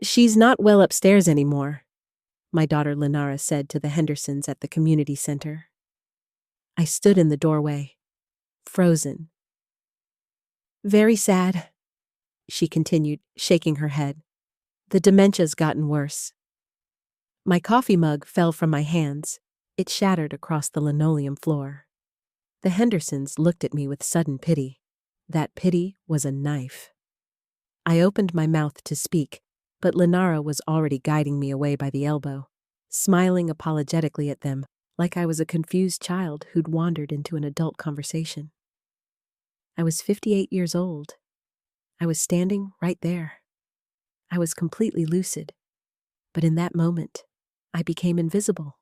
She's not well upstairs anymore, my daughter Lenara said to the Hendersons at the community center. I stood in the doorway, frozen. Very sad, she continued, shaking her head. The dementia's gotten worse. My coffee mug fell from my hands. It shattered across the linoleum floor. The Hendersons looked at me with sudden pity. That pity was a knife. I opened my mouth to speak, but Lenara was already guiding me away by the elbow, smiling apologetically at them like I was a confused child who'd wandered into an adult conversation. I was 58 years old. I was standing right there. I was completely lucid, but in that moment, I became invisible,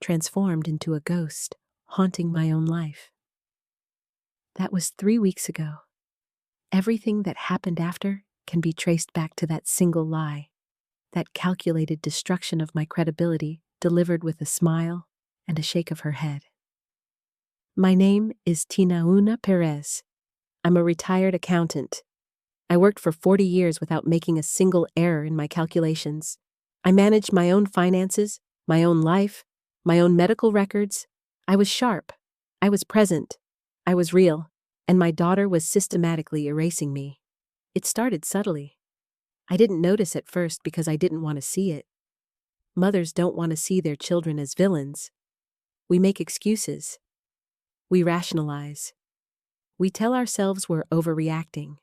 transformed into a ghost, haunting my own life. That was 3 weeks ago. Everything that happened after can be traced back to that single lie, that calculated destruction of my credibility delivered with a smile and a shake of her head. My name is Tinauna Perez. I'm a retired accountant. I worked for 40 years without making a single error in my calculations. I managed my own finances, my own life, my own medical records. I was sharp. I was present. I was real, and my daughter was systematically erasing me. It started subtly. I didn't notice at first because I didn't want to see it. Mothers don't want to see their children as villains. We make excuses. We rationalize. We tell ourselves we're overreacting.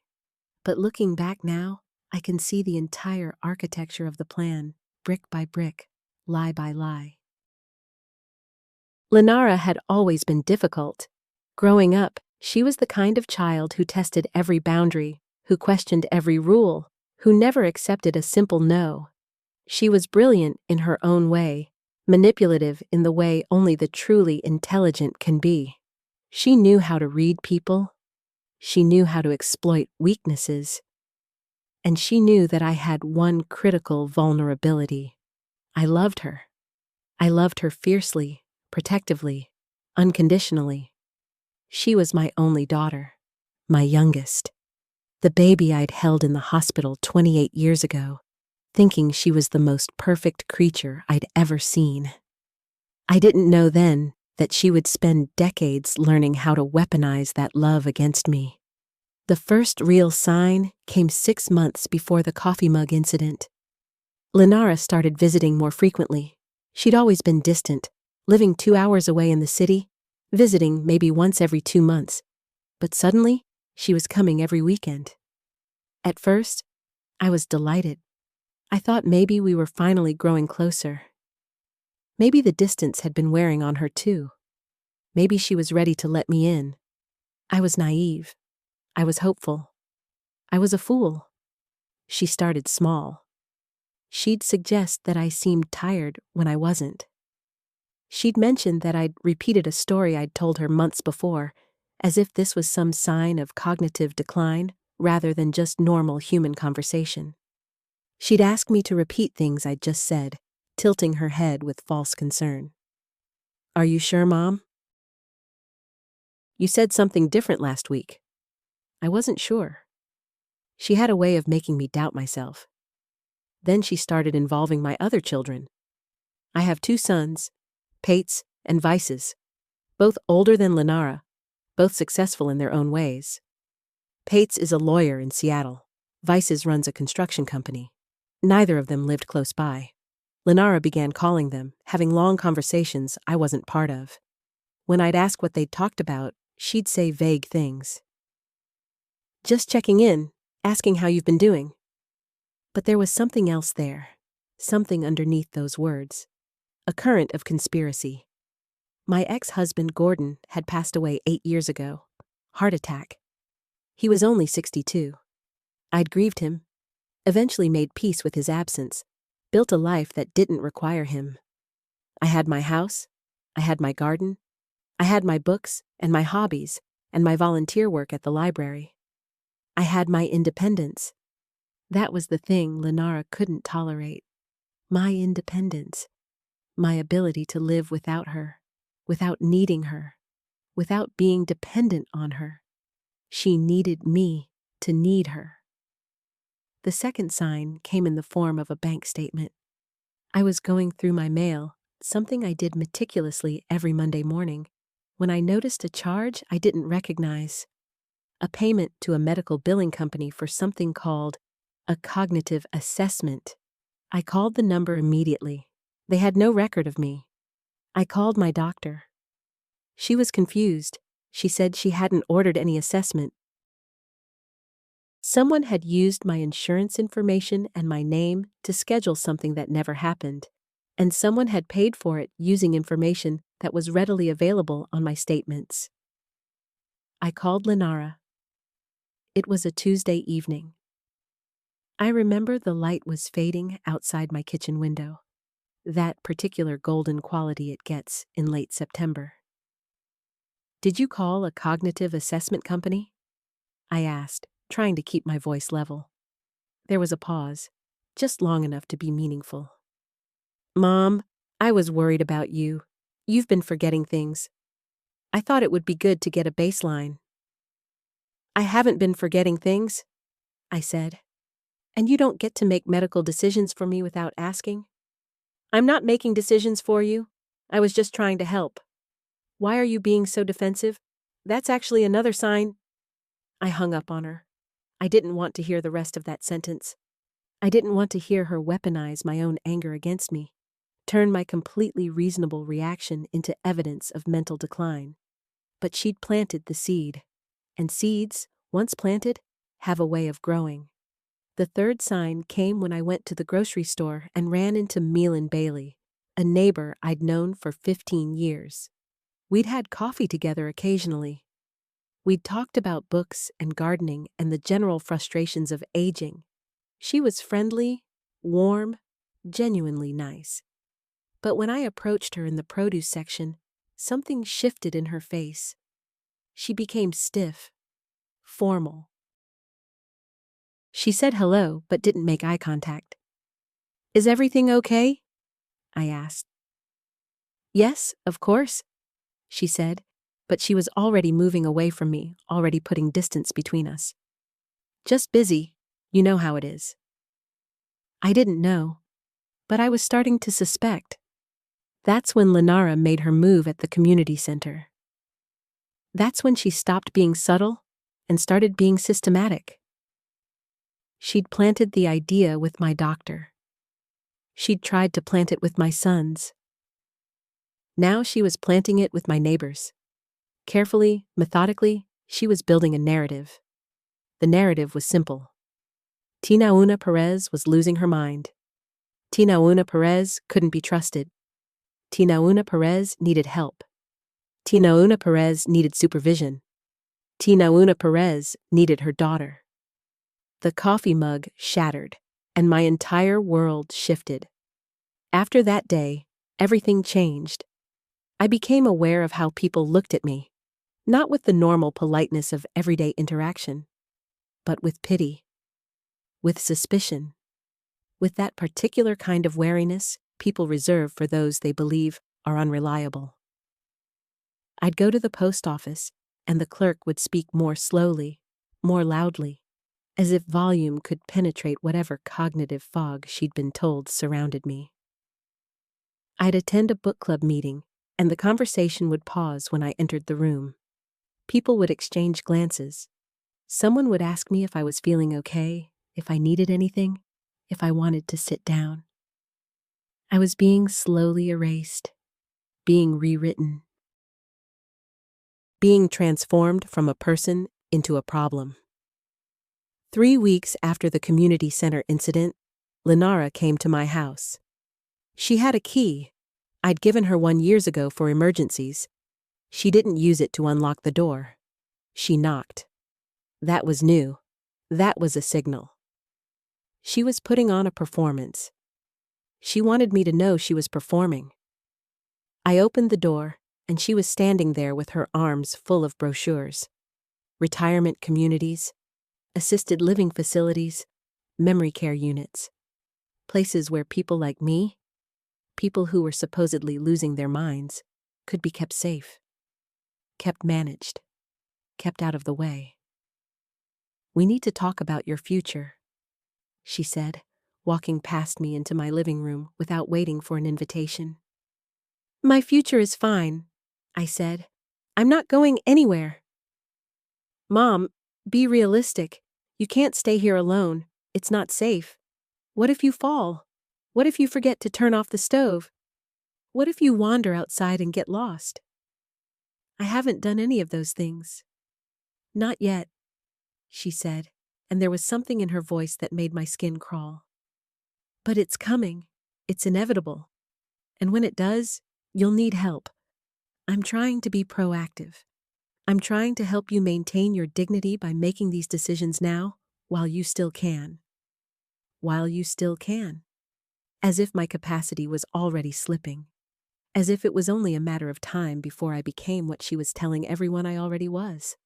But looking back now, I can see the entire architecture of the plan, brick by brick, lie by lie. Lenara had always been difficult. Growing up, she was the kind of child who tested every boundary, who questioned every rule, who never accepted a simple no. She was brilliant in her own way, manipulative in the way only the truly intelligent can be. She knew how to read people. She knew how to exploit weaknesses. And she knew that I had one critical vulnerability. I loved her. I loved her fiercely, protectively, unconditionally. She was my only daughter, my youngest, the baby I'd held in the hospital 28 years ago, thinking she was the most perfect creature I'd ever seen. I didn't know then that she would spend decades learning how to weaponize that love against me. The first real sign came 6 months before the coffee mug incident. Lenara started visiting more frequently. She'd always been distant, living 2 hours away in the city, visiting maybe once every 2 months. But suddenly, she was coming every weekend. At first, I was delighted. I thought maybe we were finally growing closer. Maybe the distance had been wearing on her too. Maybe she was ready to let me in. I was naive. I was hopeful. I was a fool. She started small. She'd suggest that I seemed tired when I wasn't. She'd mentioned that I'd repeated a story I'd told her months before, as if this was some sign of cognitive decline rather than just normal human conversation. She'd ask me to repeat things I'd just said, tilting her head with false concern. Are you sure, Mom? You said something different last week. I wasn't sure. She had a way of making me doubt myself. Then she started involving my other children. I have 2 sons, Pates and Vices, both older than Lenara, both successful in their own ways. Pates is a lawyer in Seattle. Vices runs a construction company. Neither of them lived close by. Lenara began calling them, having long conversations I wasn't part of. When I'd ask what they'd talked about, she'd say vague things. Just checking in, asking how you've been doing. But there was something else there, something underneath those words. A current of conspiracy. My ex-husband Gordon had passed away 8 years ago. Heart attack. He was only 62. I'd grieved him, eventually made peace with his absence, built a life that didn't require him. I had my house, I had my garden, I had my books and my hobbies and my volunteer work at the library. I had my independence. That was the thing Lenara couldn't tolerate. My independence. My ability to live without her, without needing her, without being dependent on her. She needed me to need her. The second sign came in the form of a bank statement. I was going through my mail, something I did meticulously every Monday morning, when I noticed a charge I didn't recognize. A payment to a medical billing company for something called a cognitive assessment. I called the number immediately. They had no record of me. I called my doctor. She was confused. She said she hadn't ordered any assessment. Someone had used my insurance information and my name to schedule something that never happened, and someone had paid for it using information that was readily available on my statements. I called Lenara. It was a Tuesday evening. I remember the light was fading outside my kitchen window, that particular golden quality it gets in late September. "Did you call a cognitive assessment company?" I asked, trying to keep my voice level. There was a pause, just long enough to be meaningful. "Mom, I was worried about you. You've been forgetting things. I thought it would be good to get a baseline." "I haven't been forgetting things," I said. "And you don't get to make medical decisions for me without asking." "I'm not making decisions for you. I was just trying to help." "Why are you being so defensive? That's actually another sign." I hung up on her. I didn't want to hear the rest of that sentence. I didn't want to hear her weaponize my own anger against me, turn my completely reasonable reaction into evidence of mental decline. But she'd planted the seed, and seeds, once planted, have a way of growing. The third sign came when I went to the grocery store and ran into Meelan Bailey, a neighbor I'd known for 15 years. We'd had coffee together occasionally. We'd talked about books and gardening and the general frustrations of aging. She was friendly, warm, genuinely nice. But when I approached her in the produce section, something shifted in her face. She became stiff, formal. She said hello, but didn't make eye contact. "Is everything okay?" I asked. "Yes, of course," she said, but she was already moving away from me, already putting distance between us. "Just busy, you know how it is." I didn't know, but I was starting to suspect. That's when Lenara made her move at the community center. That's when she stopped being subtle and started being systematic. She'd planted the idea with my doctor. She'd tried to plant it with my sons. Now she was planting it with my neighbors. Carefully, methodically, she was building a narrative. The narrative was simple. Tina Una Perez was losing her mind. Tina Una Perez couldn't be trusted. Tina Una Perez needed help. Tina Una Perez needed supervision. Tina Una Perez needed her daughter. The coffee mug shattered, and my entire world shifted. After that day, everything changed. I became aware of how people looked at me, not with the normal politeness of everyday interaction, but with pity, with suspicion, with that particular kind of wariness people reserve for those they believe are unreliable. I'd go to the post office, and the clerk would speak more slowly, more loudly, as if volume could penetrate whatever cognitive fog she'd been told surrounded me. I'd attend a book club meeting, and the conversation would pause when I entered the room. People would exchange glances. Someone would ask me if I was feeling okay, if I needed anything, if I wanted to sit down. I was being slowly erased, being rewritten, being transformed from a person into a problem. 3 weeks after the community center incident, Lenara came to my house. She had a key. I'd given her one years ago for emergencies. She didn't use it to unlock the door. She knocked. That was new. That was a signal. She was putting on a performance. She wanted me to know she was performing. I opened the door, and she was standing there with her arms full of brochures. Retirement communities, assisted living facilities, memory care units. Places where people like me, people who were supposedly losing their minds, could be kept safe, kept managed, kept out of the way. "We need to talk about your future." she said, walking past me into my living room without waiting for an invitation. My future is fine, I said. I'm not going anywhere. Mom, be realistic. You can't stay here alone. It's not safe. What if you fall? What if you forget to turn off the stove? What if you wander outside and get lost? I haven't done any of those things. Not yet, she said, and there was something in her voice that made my skin crawl. But it's coming. It's inevitable. And when it does, you'll need help. I'm trying to be proactive. I'm trying to help you maintain your dignity by making these decisions now, while you still can. While you still can. As if my capacity was already slipping. As if it was only a matter of time before I became what she was telling everyone I already was.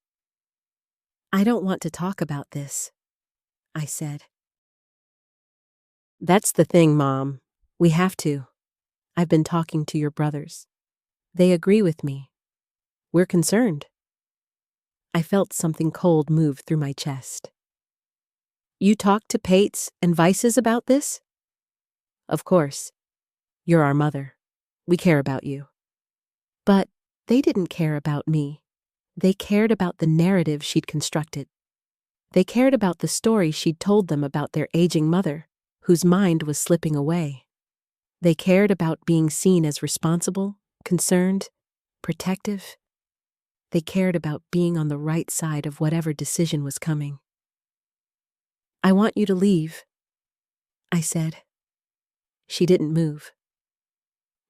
I don't want to talk about this, I said. That's the thing, Mom. We have to. I've been talking to your brothers. They agree with me. We're concerned. I felt something cold move through my chest. You talked to Pates and Vices about this? Of course. You're our mother. We care about you. But they didn't care about me. They cared about the narrative she'd constructed. They cared about the story she'd told them about their aging mother, whose mind was slipping away. They cared about being seen as responsible, concerned, protective. They cared about being on the right side of whatever decision was coming. I want you to leave, I said. She didn't move.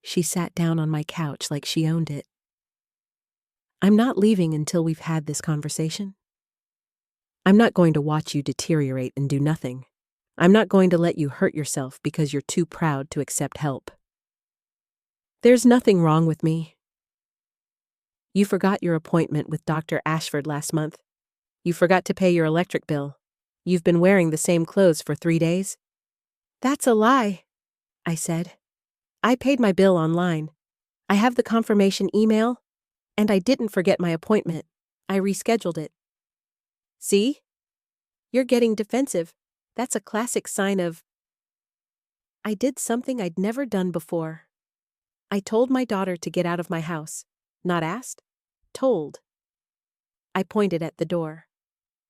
She sat down on my couch like she owned it. I'm not leaving until we've had this conversation. I'm not going to watch you deteriorate and do nothing. I'm not going to let you hurt yourself because you're too proud to accept help. There's nothing wrong with me. You forgot your appointment with Dr. Ashford last month. You forgot to pay your electric bill. You've been wearing the same clothes for 3 days. That's a lie, I said. I paid my bill online. I have the confirmation email, and I didn't forget my appointment. I rescheduled it. See? You're getting defensive. That's a classic sign of... I did something I'd never done before. I told my daughter to get out of my house. Not asked, told. I pointed at the door.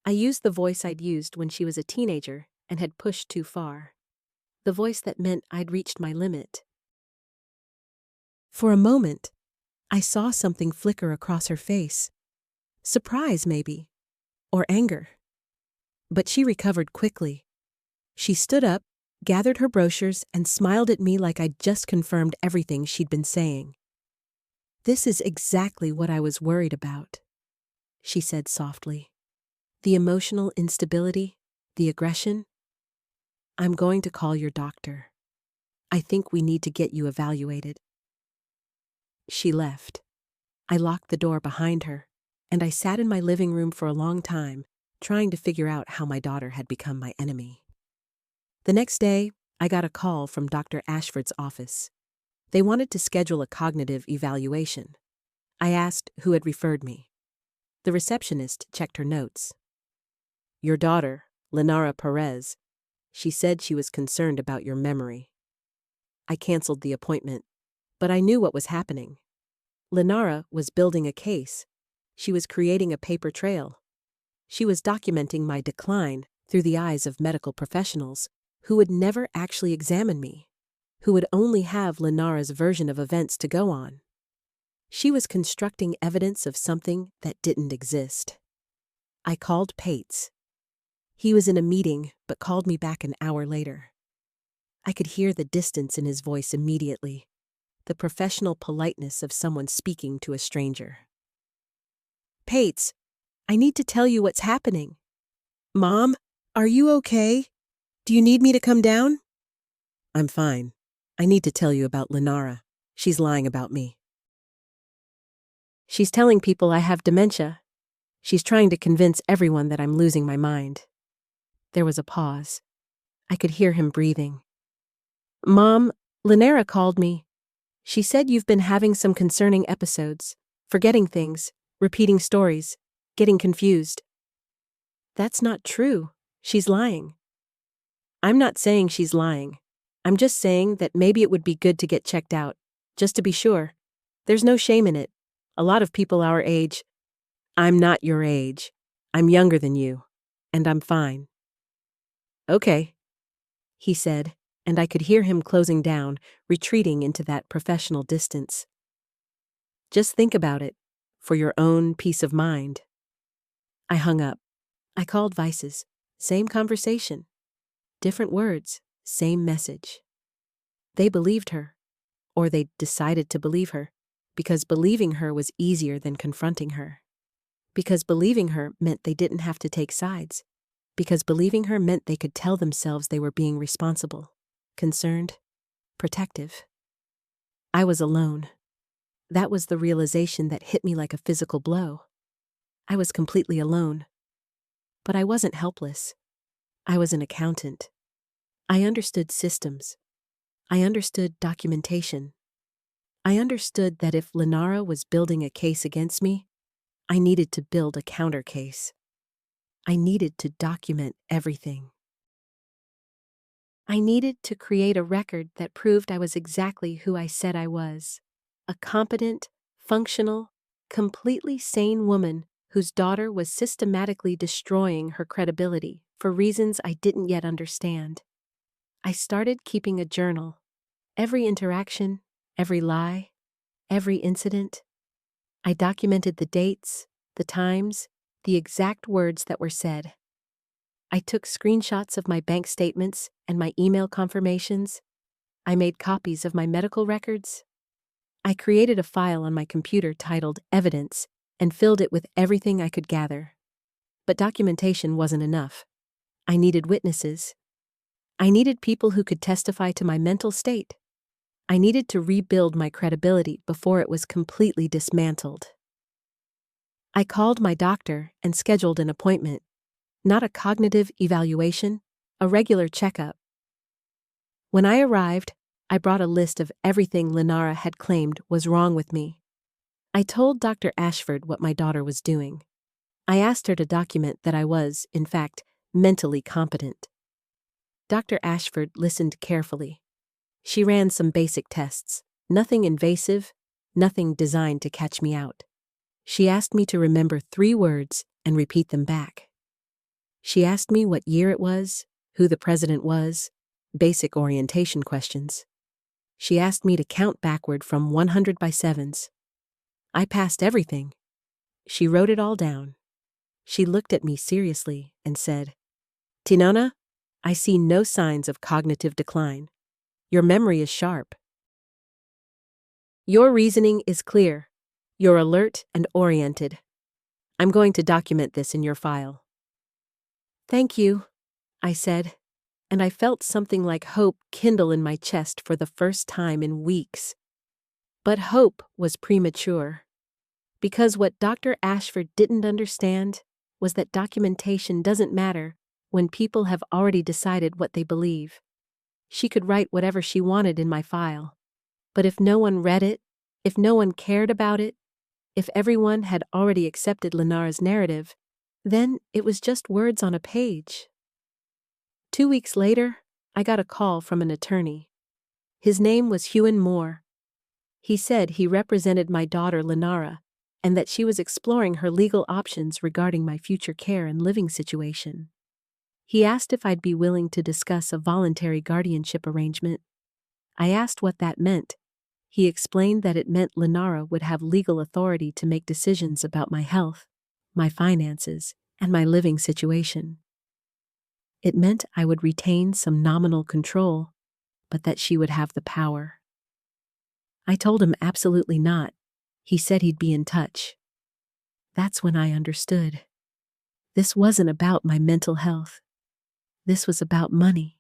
I used the voice I'd used when she was a teenager and had pushed too far. The voice that meant I'd reached my limit. For a moment, I saw something flicker across her face. Surprise, maybe. Or anger. But she recovered quickly. She stood up, gathered her brochures, and smiled at me like I'd just confirmed everything she'd been saying. This is exactly what I was worried about, she said softly. The emotional instability, the aggression. I'm going to call your doctor. I think we need to get you evaluated. She left. I locked the door behind her, and I sat in my living room for a long time, trying to figure out how my daughter had become my enemy. The next day, I got a call from Dr. Ashford's office. They wanted to schedule a cognitive evaluation. I asked who had referred me. The receptionist checked her notes. Your daughter, Lenara Perez. She said she was concerned about your memory. I canceled the appointment, but I knew what was happening. Lenara was building a case. She was creating a paper trail. She was documenting my decline through the eyes of medical professionals who would never actually examine me, who would only have Lenara's version of events to go on. She was constructing evidence of something that didn't exist. I called Pates. He was in a meeting, but called me back an hour later. I could hear the distance in his voice immediately, the professional politeness of someone speaking to a stranger. Pates, I need to tell you what's happening. Mom, are you okay? Do you need me to come down? I'm fine. I need to tell you about Lenara. She's lying about me. She's telling people I have dementia. She's trying to convince everyone that I'm losing my mind. There was a pause. I could hear him breathing. Mom, Lenara called me. She said you've been having some concerning episodes, forgetting things, repeating stories, getting confused. That's not true. She's lying. I'm not saying she's lying. I'm just saying that maybe it would be good to get checked out, just to be sure. There's no shame in it. A lot of people our age. I'm not your age. I'm younger than you. And I'm fine. Okay, he said, and I could hear him closing down, retreating into that professional distance. Just think about it, for your own peace of mind. I hung up. I called Vices. Same conversation. Different words, same message. They believed her, or they decided to believe her, because believing her was easier than confronting her. Because believing her meant they didn't have to take sides. Because believing her meant they could tell themselves they were being responsible, concerned, protective. I was alone. That was the realization that hit me like a physical blow. I was completely alone. But I wasn't helpless. I was an accountant. I understood systems. I understood documentation. I understood that if Lenara was building a case against me, I needed to build a counter case. I needed to document everything. I needed to create a record that proved I was exactly who I said I was. A competent, functional, completely sane woman whose daughter was systematically destroying her credibility for reasons I didn't yet understand. I started keeping a journal. Every interaction, every lie, every incident. I documented the dates, the times, the exact words that were said. I took screenshots of my bank statements and my email confirmations. I made copies of my medical records. I created a file on my computer titled Evidence and filled it with everything I could gather. But documentation wasn't enough. I needed witnesses. I needed people who could testify to my mental state. I needed to rebuild my credibility before it was completely dismantled. I called my doctor and scheduled an appointment. Not a cognitive evaluation, a regular checkup. When I arrived, I brought a list of everything Lenara had claimed was wrong with me. I told Dr. Ashford what my daughter was doing. I asked her to document that I was, in fact, mentally competent. Dr. Ashford listened carefully. She ran some basic tests, nothing invasive, nothing designed to catch me out. She asked me to remember 3 words and repeat them back. She asked me what year it was, who the president was, basic orientation questions. She asked me to count backward from 100 by 7s. I passed everything. She wrote it all down. She looked at me seriously and said, "Tinona, I see no signs of cognitive decline. Your memory is sharp. Your reasoning is clear. You're alert and oriented. I'm going to document this in your file." "Thank you," I said, and I felt something like hope kindle in my chest for the first time in weeks. But hope was premature, because what Dr. Ashford didn't understand was that documentation doesn't matter when people have already decided what they believe. She could write whatever she wanted in my file, but if no one read it, if no one cared about it, if everyone had already accepted Lenara's narrative, then it was just words on a page. 2 weeks later, I got a call from an attorney. His name was Hewan Moore. He said he represented my daughter Lenara and that she was exploring her legal options regarding my future care and living situation. He asked if I'd be willing to discuss a voluntary guardianship arrangement. I asked what that meant. He explained that it meant Lenara would have legal authority to make decisions about my health, my finances, and my living situation. It meant I would retain some nominal control, but that she would have the power. I told him absolutely not. He said he'd be in touch. That's when I understood. This wasn't about my mental health. This was about money.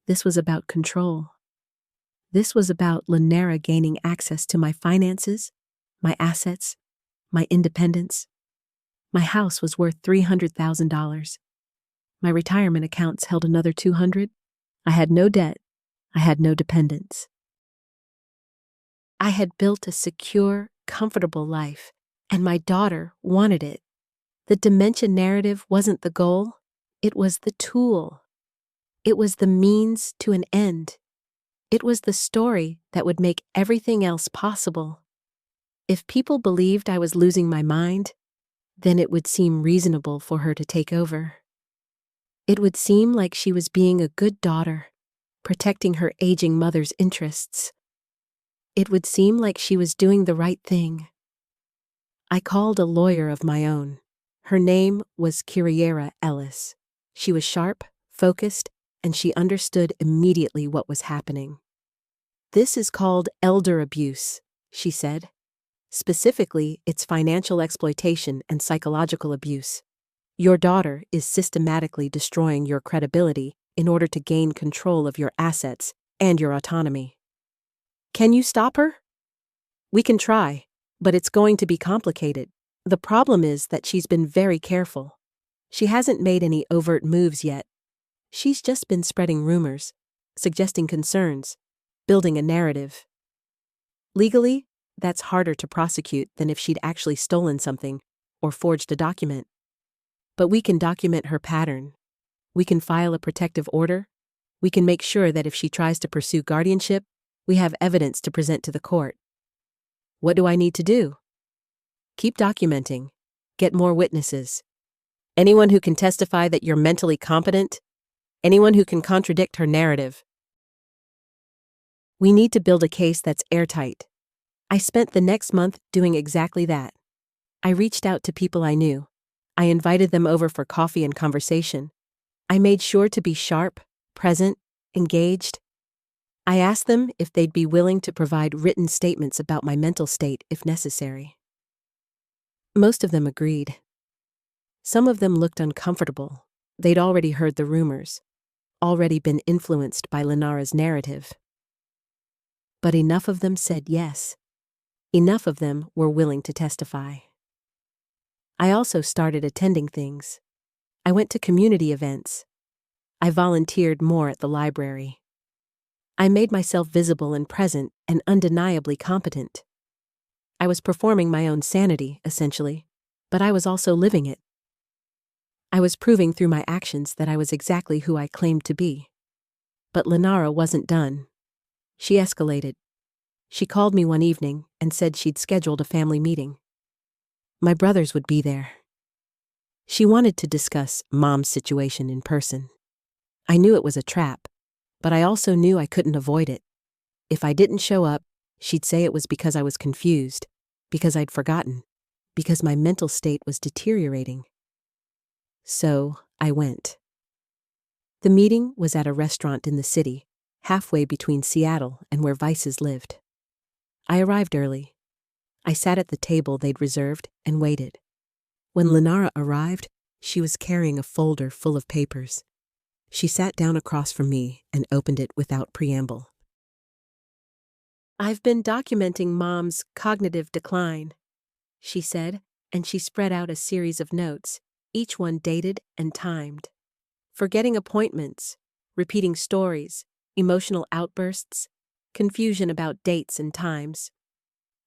This was about control. This was about Lenara gaining access to my finances, my assets, my independence. My house was worth $300,000. My retirement accounts held another $200,000. I had no debt. I had no dependents. I had built a secure, comfortable life, and my daughter wanted it. The dementia narrative wasn't the goal. It was the tool. It was the means to an end. It was the story that would make everything else possible. If people believed I was losing my mind, then it would seem reasonable for her to take over. It would seem like she was being a good daughter, protecting her aging mother's interests. It would seem like she was doing the right thing. I called a lawyer of my own. Her name was Kyriera Ellis. She was sharp, focused, and she understood immediately what was happening. "This is called elder abuse," she said. "Specifically, it's financial exploitation and psychological abuse. Your daughter is systematically destroying your credibility in order to gain control of your assets and your autonomy. Can you stop her? We can try, but it's going to be complicated. The problem is that she's been very careful. She hasn't made any overt moves yet. She's just been spreading rumors, suggesting concerns, building a narrative. Legally, that's harder to prosecute than if she'd actually stolen something or forged a document. But we can document her pattern. We can file a protective order. We can make sure that if she tries to pursue guardianship, we have evidence to present to the court. What do I need to do? Keep documenting. Get more witnesses. Anyone who can testify that you're mentally competent. Anyone who can contradict her narrative. We need to build a case that's airtight." I spent the next month doing exactly that. I reached out to people I knew. I invited them over for coffee and conversation. I made sure to be sharp, present, engaged. I asked them if they'd be willing to provide written statements about my mental state if necessary. Most of them agreed. Some of them looked uncomfortable. They'd already heard the rumors, already been influenced by Lenara's narrative. But enough of them said yes. Enough of them were willing to testify. I also started attending things. I went to community events. I volunteered more at the library. I made myself visible and present and undeniably competent. I was performing my own sanity, essentially, but I was also living it. I was proving through my actions that I was exactly who I claimed to be. But Lenara wasn't done. She escalated. She called me one evening and said she'd scheduled a family meeting. My brothers would be there. She wanted to discuss Mom's situation in person. I knew it was a trap, but I also knew I couldn't avoid it. If I didn't show up, she'd say it was because I was confused, because I'd forgotten, because my mental state was deteriorating. So I went. The meeting was at a restaurant in the city, halfway between Seattle and where Vices lived. I arrived early. I sat at the table they'd reserved and waited. When Lenara arrived, she was carrying a folder full of papers. She sat down across from me and opened it without preamble. "I've been documenting Mom's cognitive decline," she said, and she spread out a series of notes, each one dated and timed. Forgetting appointments, repeating stories, emotional outbursts, confusion about dates and times.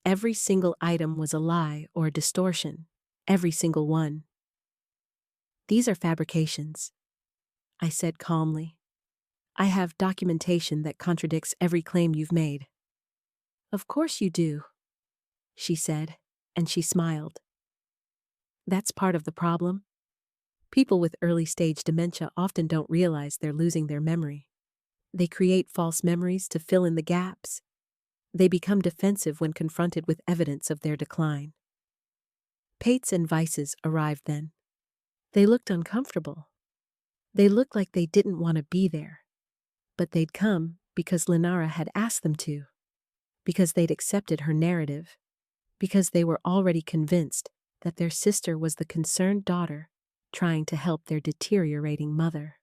Every single item was a lie or a distortion, every single one. "These are fabrications," I said calmly. "I have documentation that contradicts every claim you've made." "Of course you do," she said, and she smiled. "That's part of the problem. People with early-stage dementia often don't realize they're losing their memory. They create false memories to fill in the gaps. They become defensive when confronted with evidence of their decline." Pates and Vices arrived then. They looked uncomfortable. They looked like they didn't want to be there. But they'd come because Lenara had asked them to, because they'd accepted her narrative, because they were already convinced that their sister was the concerned daughter trying to help their deteriorating mother.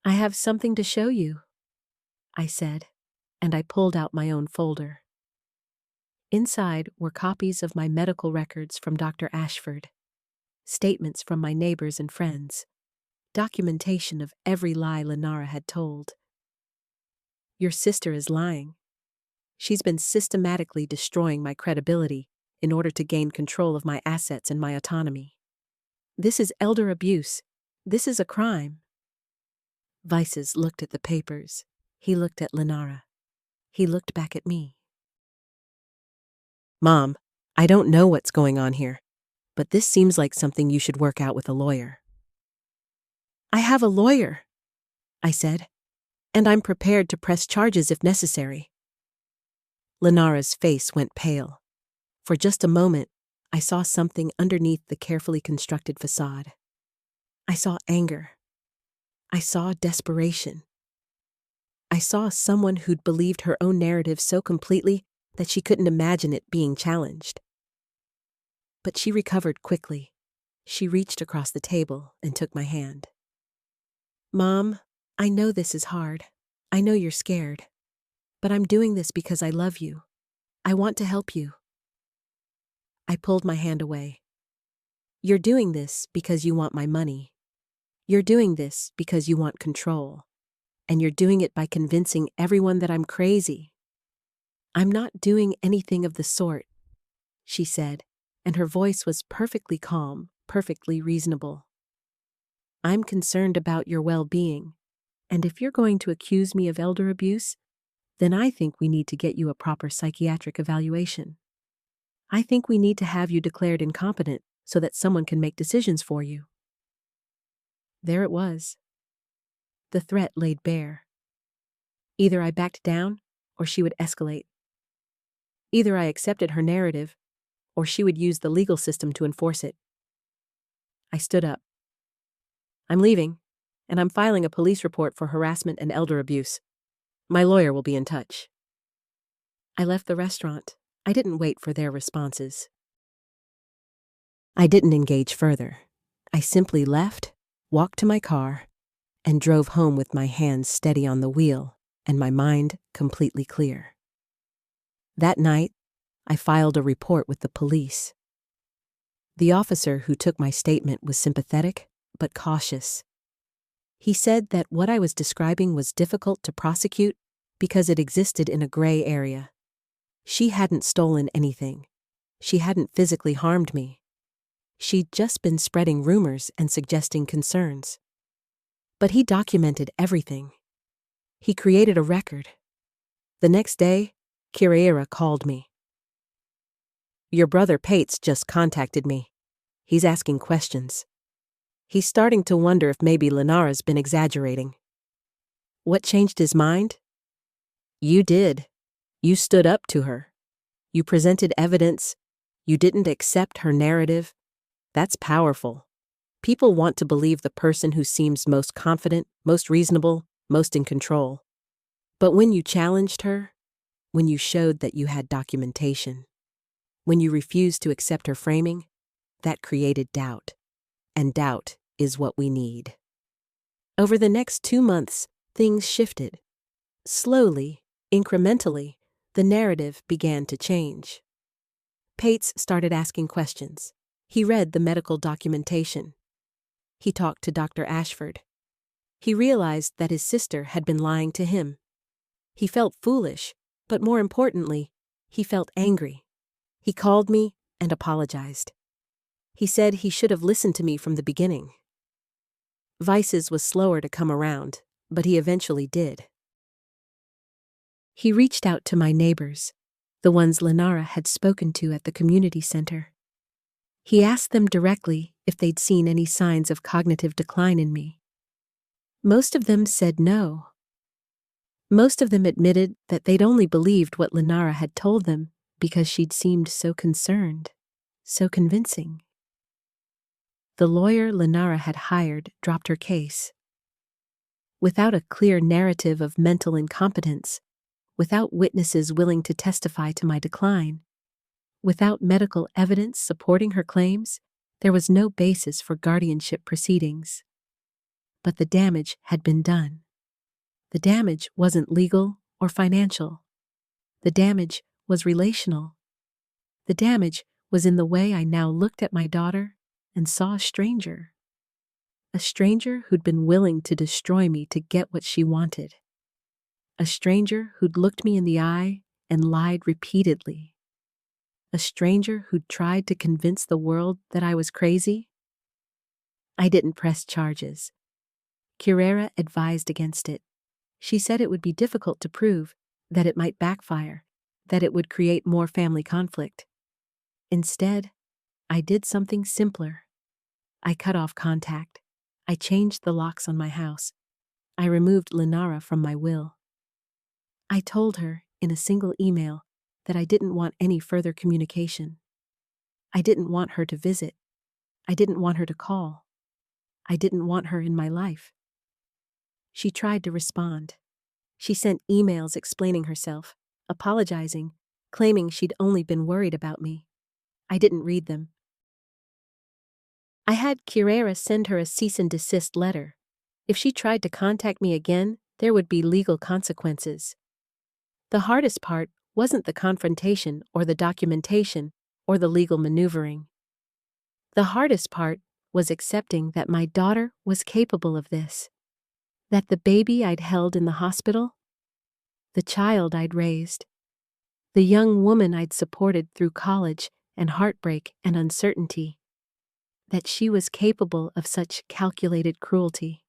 "I have something to show you," I said, and I pulled out my own folder. Inside were copies of my medical records from Dr. Ashford, statements from my neighbors and friends, documentation of every lie Lenara had told. "Your sister is lying. She's been systematically destroying my credibility in order to gain control of my assets and my autonomy. This is elder abuse. This is a crime." Vices looked at the papers. He looked at Lenara. He looked back at me. Mom, I don't know what's going on here, but this seems like something you should work out with a lawyer. I have a lawyer, I said, and I'm prepared to press charges if necessary. Lenara's face went pale. For just a moment, I saw something underneath the carefully constructed facade. I saw anger. I saw desperation. I saw someone who'd believed her own narrative so completely that she couldn't imagine it being challenged. But she recovered quickly. She reached across the table and took my hand. Mom, I know this is hard. I know you're scared. But I'm doing this because I love you. I want to help you. I pulled my hand away. You're doing this because you want my money. You're doing this because you want control. And you're doing it by convincing everyone that I'm crazy. I'm not doing anything of the sort, she said, and her voice was perfectly calm, perfectly reasonable. I'm concerned about your well-being, and if you're going to accuse me of elder abuse, then I think we need to get you a proper psychiatric evaluation. I think we need to have you declared incompetent so that someone can make decisions for you. There it was. The threat laid bare. Either I backed down, or she would escalate. Either I accepted her narrative, or she would use the legal system to enforce it. I stood up. I'm leaving, and I'm filing a police report for harassment and elder abuse. My lawyer will be in touch. I left the restaurant. I didn't wait for their responses. I didn't engage further. I simply left, walked to my car, and drove home with my hands steady on the wheel and my mind completely clear. That night, I filed a report with the police. The officer who took my statement was sympathetic, but cautious. He said that what I was describing was difficult to prosecute because it existed in a gray area. She hadn't stolen anything. She hadn't physically harmed me. She'd just been spreading rumors and suggesting concerns. But he documented everything. He created a record. The next day, Kiraira called me. Your brother Pates just contacted me. He's asking questions. He's starting to wonder if maybe Lenara's been exaggerating. What changed his mind? You did. You stood up to her. You presented evidence. You didn't accept her narrative. That's powerful. People want to believe the person who seems most confident, most reasonable, most in control. But when you challenged her, when you showed that you had documentation, when you refused to accept her framing, that created doubt. And doubt is what we need. Over the next 2 months, things shifted. Slowly, incrementally, the narrative began to change. Pates started asking questions. He read the medical documentation. He talked to Dr. Ashford. He realized that his sister had been lying to him. He felt foolish, but more importantly, he felt angry. He called me and apologized. He said he should have listened to me from the beginning. Vices was slower to come around, but he eventually did. He reached out to my neighbors, the ones Lenara had spoken to at the community center. He asked them directly if they'd seen any signs of cognitive decline in me. Most of them said no. Most of them admitted that they'd only believed what Lenara had told them because she'd seemed so concerned, so convincing. The lawyer Lenara had hired dropped her case. Without a clear narrative of mental incompetence, without witnesses willing to testify to my decline, without medical evidence supporting her claims, there was no basis for guardianship proceedings. But the damage had been done. The damage wasn't legal or financial. The damage was relational. The damage was in the way I now looked at my daughter and saw a stranger who'd been willing to destroy me to get what she wanted. A stranger who'd looked me in the eye and lied repeatedly. A stranger who'd tried to convince the world that I was crazy. I didn't press charges. Curera advised against it. She said it would be difficult to prove, that it might backfire, that it would create more family conflict. Instead, I did something simpler. I cut off contact. I changed the locks on my house. I removed Linara from my will. I told her, in a single email, that I didn't want any further communication. I didn't want her to visit. I didn't want her to call. I didn't want her in my life. She tried to respond. She sent emails explaining herself, apologizing, claiming she'd only been worried about me. I didn't read them. I had Curera send her a cease and desist letter. If she tried to contact me again, there would be legal consequences. The hardest part wasn't the confrontation or the documentation or the legal maneuvering. The hardest part was accepting that my daughter was capable of this. That the baby I'd held in the hospital, the child I'd raised, the young woman I'd supported through college and heartbreak and uncertainty, that she was capable of such calculated cruelty.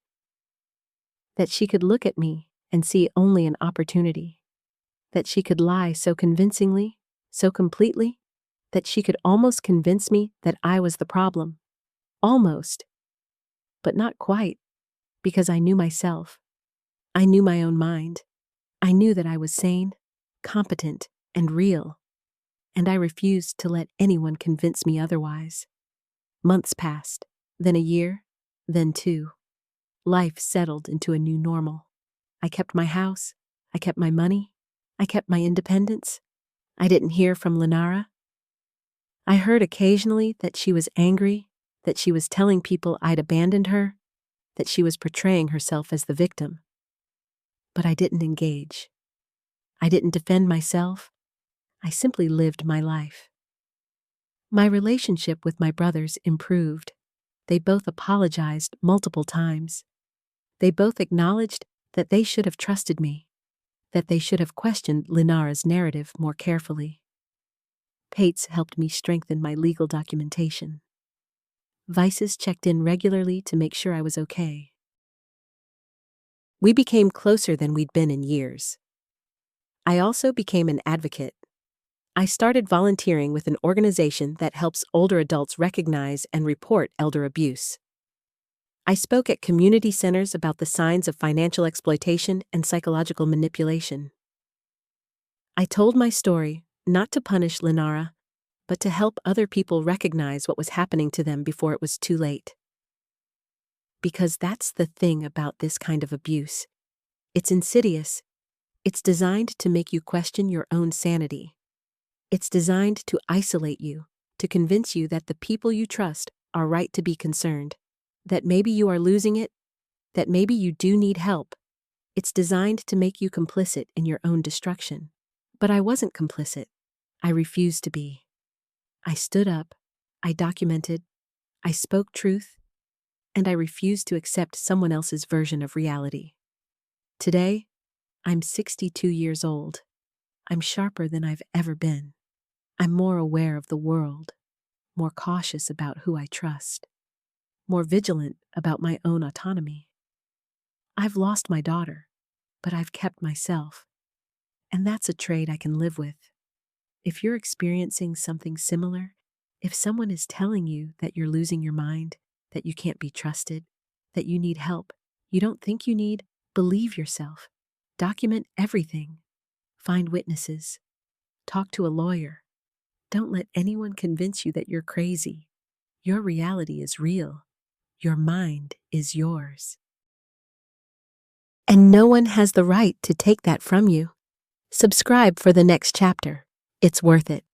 That she could look at me and see only an opportunity. That she could lie so convincingly, so completely, that she could almost convince me that I was the problem. Almost. But not quite, because I knew myself. I knew my own mind. I knew that I was sane, competent, and real. And I refused to let anyone convince me otherwise. Months passed, then a year, then 2. Life settled into a new normal. I kept my house. I kept my money. I kept my independence. I didn't hear from Linara. I heard occasionally that she was angry, that she was telling people I'd abandoned her, that she was portraying herself as the victim. But I didn't engage. I didn't defend myself. I simply lived my life. My relationship with my brothers improved. They both apologized multiple times. They both acknowledged that they should have trusted me, that they should have questioned Linara's narrative more carefully. Pates helped me strengthen my legal documentation. Vices checked in regularly to make sure I was okay. We became closer than we'd been in years. I also became an advocate. I started volunteering with an organization that helps older adults recognize and report elder abuse. I spoke at community centers about the signs of financial exploitation and psychological manipulation. I told my story not to punish Linara, but to help other people recognize what was happening to them before it was too late. Because that's the thing about this kind of abuse. It's insidious. It's designed to make you question your own sanity. It's designed to isolate you, to convince you that the people you trust are right to be concerned, that maybe you are losing it, that maybe you do need help. It's designed to make you complicit in your own destruction. But I wasn't complicit. I refused to be. I stood up, I documented, I spoke truth, and I refused to accept someone else's version of reality. Today, I'm 62 years old. I'm sharper than I've ever been. I'm more aware of the world, more cautious about who I trust, more vigilant about my own autonomy. I've lost my daughter, but I've kept myself. And that's a trait I can live with. If you're experiencing something similar, if someone is telling you that you're losing your mind, that you can't be trusted, that you need help, you don't think you need, believe yourself. Document everything. Find witnesses. Talk to a lawyer. Don't let anyone convince you that you're crazy. Your reality is real. Your mind is yours. And no one has the right to take that from you. Subscribe for the next chapter. It's worth it.